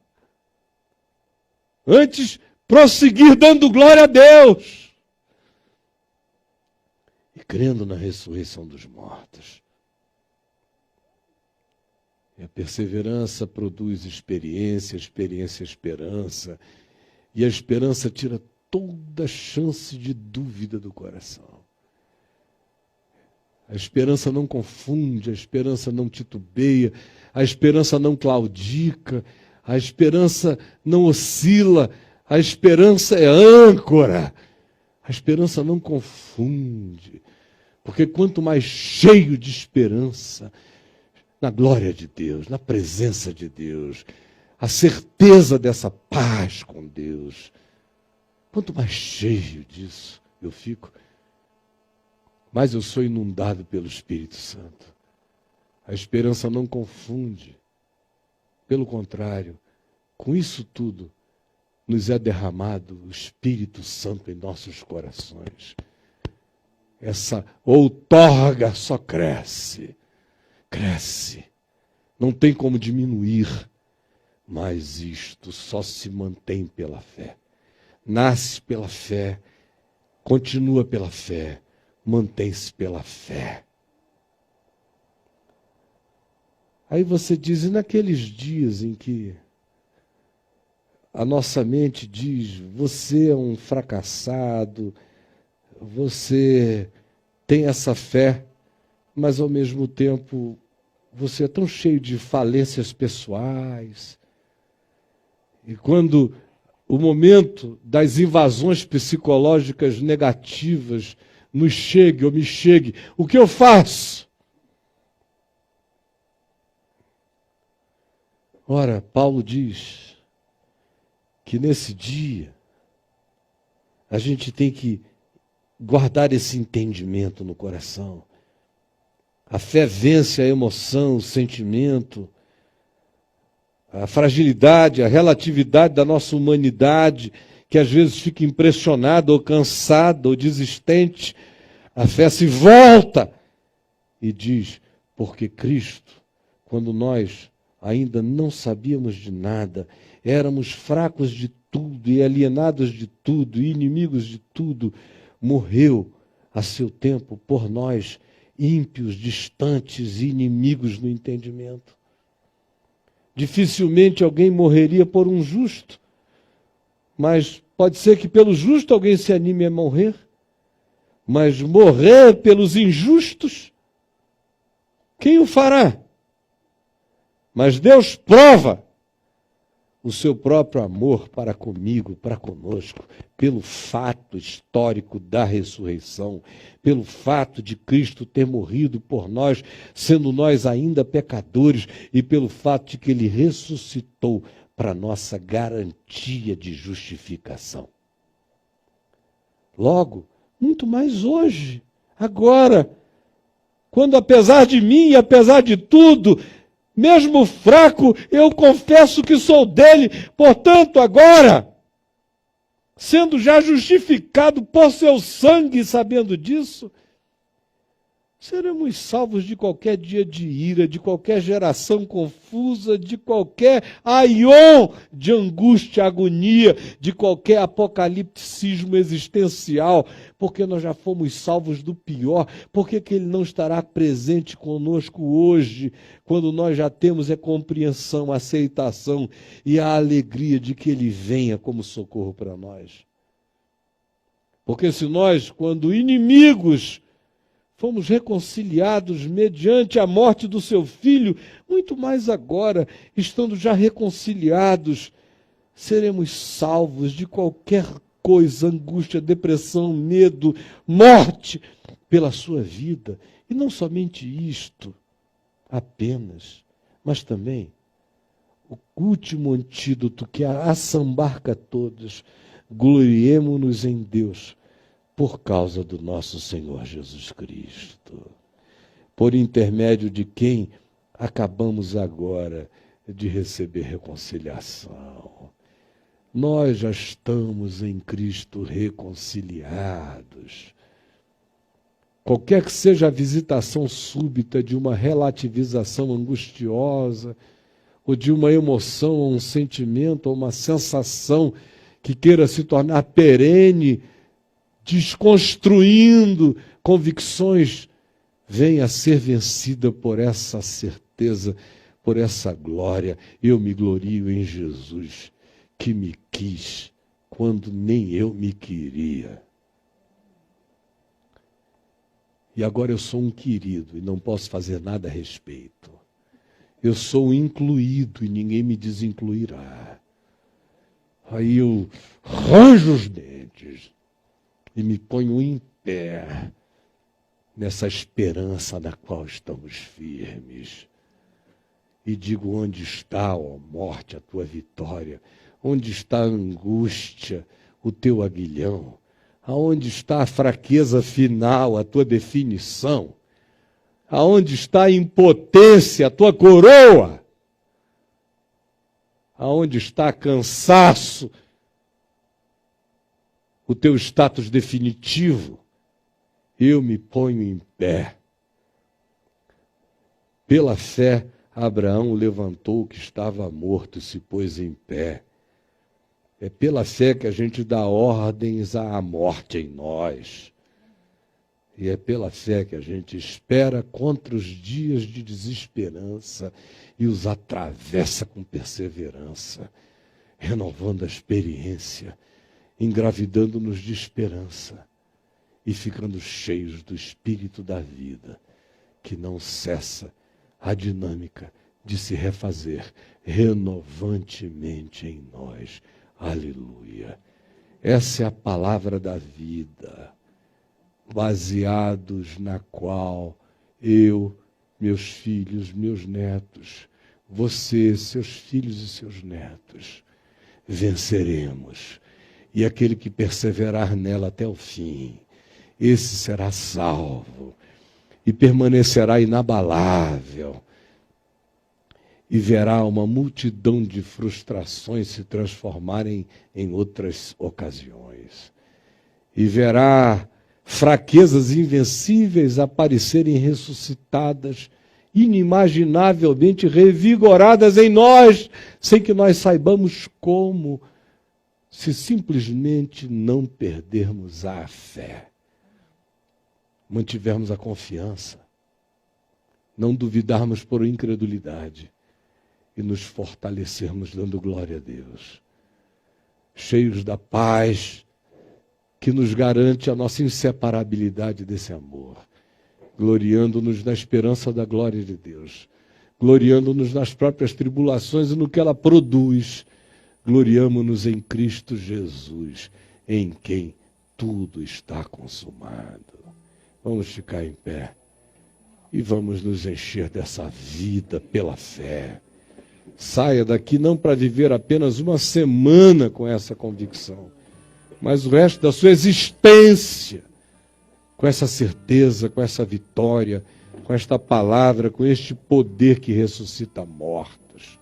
antes prosseguir dando glória a Deus e crendo na ressurreição dos mortos. E a perseverança produz experiência, experiência, esperança, e a esperança tira toda chance de dúvida do coração. A esperança não confunde, a esperança não titubeia, a esperança não claudica, a esperança não oscila, a esperança é âncora, a esperança não confunde, porque quanto mais cheio de esperança, na glória de Deus, na presença de Deus, a certeza dessa paz com Deus, quanto mais cheio disso eu fico, mais eu sou inundado pelo Espírito Santo. A esperança não confunde. Pelo contrário, com isso tudo, nos é derramado o Espírito Santo em nossos corações. Essa outorga só cresce, cresce. Não tem como diminuir, mas isto só se mantém pela fé. Nasce pela fé, continua pela fé, mantém-se pela fé. Aí você diz, e naqueles dias em que a nossa mente diz, você é um fracassado, você tem essa fé, mas ao mesmo tempo você é tão cheio de falências pessoais. E quando o momento das invasões psicológicas negativas nos chegue ou me chegue, o que eu faço? Ora, Paulo diz que nesse dia a gente tem que guardar esse entendimento no coração. A fé vence a emoção, o sentimento, a fragilidade, a relatividade da nossa humanidade, que às vezes fica impressionada ou cansada ou desistente. A fé se volta e diz, porque Cristo, quando nós ainda não sabíamos de nada, éramos fracos de tudo e alienados de tudo e inimigos de tudo, morreu a seu tempo por nós, ímpios, distantes e inimigos no entendimento. Dificilmente alguém morreria por um justo, mas pode ser que pelo justo alguém se anime a morrer, mas morrer pelos injustos, quem o fará? Mas Deus prova o seu próprio amor para comigo, para conosco, pelo fato histórico da ressurreição, pelo fato de Cristo ter morrido por nós, sendo nós ainda pecadores, e pelo fato de que Ele ressuscitou para nossa garantia de justificação. Logo, muito mais hoje, agora, quando apesar de mim e apesar de tudo, mesmo fraco, eu confesso que sou dele. Portanto, agora, sendo já justificado por seu sangue, sabendo disso, seremos salvos de qualquer dia de ira, de qualquer geração confusa, de qualquer aion de angústia, agonia, de qualquer apocalipticismo existencial, porque nós já fomos salvos do pior. Por que Ele não estará presente conosco hoje, quando nós já temos a compreensão, a aceitação e a alegria de que Ele venha como socorro para nós? Porque se nós, quando inimigos, fomos reconciliados mediante a morte do seu Filho, muito mais agora, estando já reconciliados, seremos salvos de qualquer coisa, angústia, depressão, medo, morte, pela sua vida. E não somente isto, apenas, mas também o último antídoto que assambarca todos, gloriemo-nos em Deus, por causa do nosso Senhor Jesus Cristo, por intermédio de quem acabamos agora de receber reconciliação. Nós já estamos em Cristo reconciliados. Qualquer que seja a visitação súbita de uma relativização angustiosa, ou de uma emoção, ou um sentimento, ou uma sensação que queira se tornar perene, desconstruindo convicções, venha a ser vencida por essa certeza, por essa glória. Eu me glorio em Jesus, que me quis quando nem eu me queria. E agora eu sou um querido e não posso fazer nada a respeito. Eu sou um incluído e ninguém me desincluirá. Aí eu ranjo os dentes e me ponho em pé nessa esperança na qual estamos firmes. e digo: onde está, ó morte, a tua vitória? Onde está a angústia, o teu aguilhão? Aonde está a fraqueza final, a tua definição? Aonde está a impotência, a tua coroa? Aonde está cansaço, o teu status definitivo? Eu me ponho em pé. Pela fé, Abraão levantou o que estava morto e se pôs em pé. É pela fé que a gente dá ordens à morte em nós. E é pela fé que a gente espera contra os dias de desesperança e os atravessa com perseverança, renovando a experiência, engravidando-nos de esperança e ficando cheios do Espírito da vida, que não cessa a dinâmica de se refazer renovantemente em nós. Aleluia. Essa é a palavra da vida, baseados na qual eu, meus filhos, meus netos, você, seus filhos e seus netos, venceremos. E aquele que perseverar nela até o fim, esse será salvo e permanecerá inabalável. E verá uma multidão de frustrações se transformarem em outras ocasiões. E verá fraquezas invencíveis aparecerem ressuscitadas, inimaginavelmente revigoradas em nós, sem que nós saibamos como, se simplesmente não perdermos a fé, mantivermos a confiança, não duvidarmos por incredulidade e nos fortalecermos dando glória a Deus, cheios da paz que nos garante a nossa inseparabilidade desse amor, gloriando-nos na esperança da glória de Deus, gloriando-nos nas próprias tribulações e no que ela produz, gloriamo-nos em Cristo Jesus, em quem tudo está consumado. Vamos ficar em pé e vamos nos encher dessa vida pela fé. Saia daqui não para viver apenas uma semana com essa convicção, mas o resto da sua existência, com essa certeza, com essa vitória, com esta palavra, com este poder que ressuscita mortos.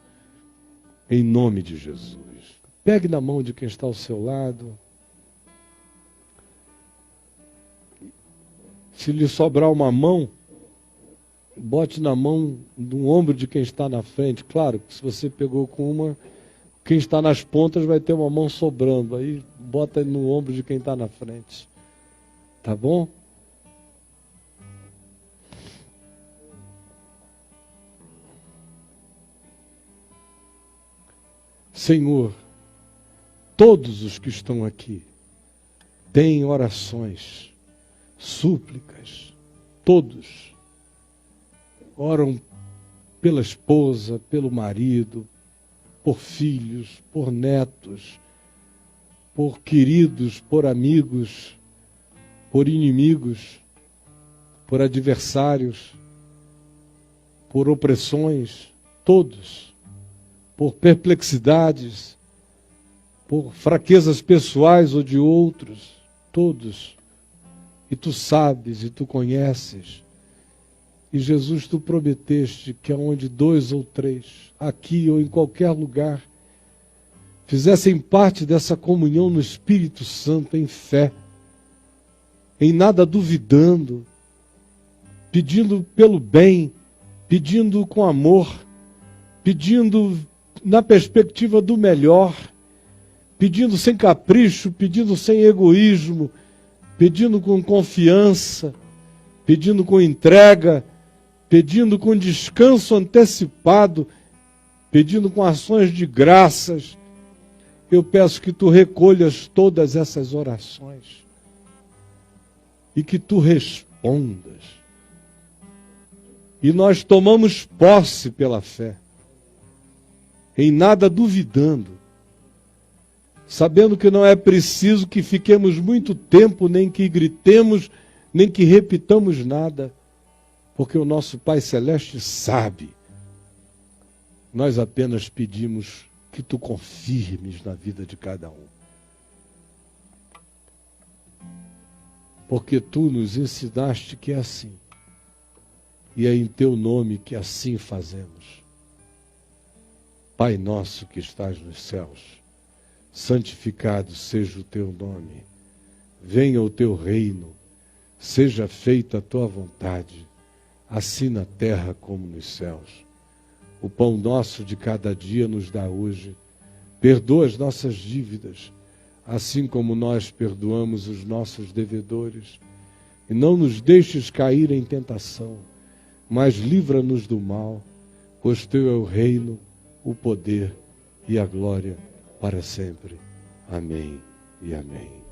Em nome de Jesus. Pegue na mão de quem está ao seu lado. Se lhe sobrar uma mão, bote na mão do ombro de quem está na frente. Claro que se você pegou com uma, quem está nas pontas vai ter uma mão sobrando. Aí bota no ombro de quem está na frente. Tá bom? Senhor, todos os que estão aqui têm orações, súplicas, todos oram pela esposa, pelo marido, por filhos, por netos, por queridos, por amigos, por inimigos, por adversários, por opressões, todos, por perplexidades, por fraquezas pessoais ou de outros, todos. E tu sabes e tu conheces. E Jesus, tu prometeste que aonde 2 ou 3, aqui ou em qualquer lugar, fizessem parte dessa comunhão no Espírito Santo em fé, em nada duvidando, pedindo pelo bem, pedindo com amor, pedindo na perspectiva do melhor, pedindo sem capricho, pedindo sem egoísmo, pedindo com confiança, pedindo com entrega, pedindo com descanso antecipado, pedindo com ações de graças. Eu peço que tu recolhas todas essas orações e que tu respondas. E nós tomamos posse pela fé, em nada duvidando, sabendo que não é preciso que fiquemos muito tempo, nem que gritemos, nem que repitamos nada, porque o nosso Pai Celeste sabe Nós apenas pedimos que tu confirmes na vida de cada um. Porque tu nos ensinaste que é assim. E é em teu nome que assim fazemos. Pai nosso que estás nos céus, santificado seja o teu nome. Venha o teu reino, seja feita a tua vontade, assim na terra como nos céus. O pão nosso de cada dia nos dá hoje. Perdoa as nossas dívidas, assim como nós perdoamos os nossos devedores. E não nos deixes cair em tentação, mas livra-nos do mal, pois teu é o reino, o poder e a glória para sempre. Amém e amém.